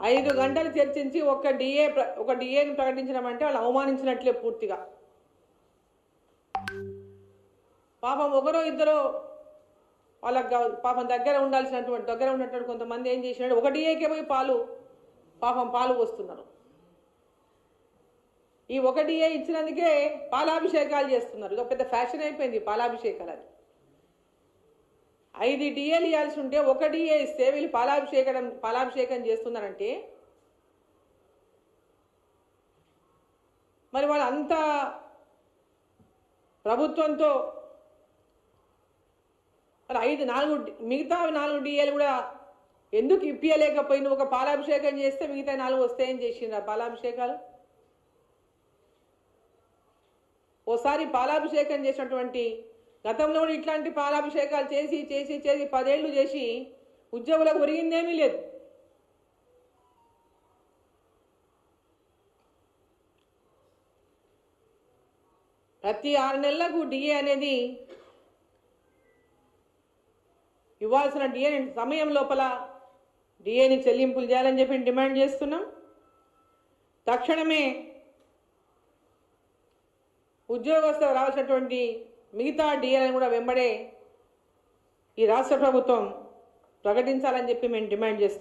5 గంటలు చర్చించి ఒక డిఏని ప్రకటించడం అంటే వాళ్ళు అవమానించినట్లే పూర్తిగా. పాపం ఒకరో ఇద్దరు వాళ్ళకి పాపం దగ్గర ఉన్నటువంటి కొంతమంది ఏం చేసినాడు, ఒక డిఏకే పోయి పాలు పోస్తున్నారు. ఈ ఒక డిఏ ఇచ్చినందుకే పాలాభిషేకాలు చేస్తున్నారు. ఇది ఒక పెద్ద ఫ్యాషన్ అయిపోయింది పాలాభిషేకాలు అని. 5 డిఏలు ఇవ్వాల్సి ఉంటే ఒక డిఏ ఇస్తే వీళ్ళు పాలాభిషేకం చేస్తున్నారంటే మరి వాళ్ళు అంతా ప్రభుత్వంతో మిగతా 4 డిఏలు కూడా ఎందుకు ఇప్పియలేకపోయి నువ్వు ఒక పాలాభిషేకం చేస్తే మిగతా 4 వస్తాయని చేసిండ్రు. పాలాభిషేకాలు ఓసారి పాలాభిషేకం చేసినటువంటి గతంలో కూడా ఇట్లాంటి పాలాభిషేకాలు చేసి 10 ఏళ్ళు చేసి ఉద్యోగులకు ఒరిగిందేమీ లేదు. ప్రతి 6 నెలలకు డిఏ అనేది ఇవ్వాల్సిన డిఏ సమయం లోపల డిఏని చెల్లింపులు చేయాలని చెప్పి డిమాండ్ చేస్తున్నాం. తక్షణమే ఉద్యోగస్తులకు రావాల్సినటువంటి మిగతా డిఏలను కూడా వెంబడే ఈ రాష్ట్ర ప్రభుత్వం ప్రకటించాలని చెప్పి మేము డిమాండ్ చేస్తాం.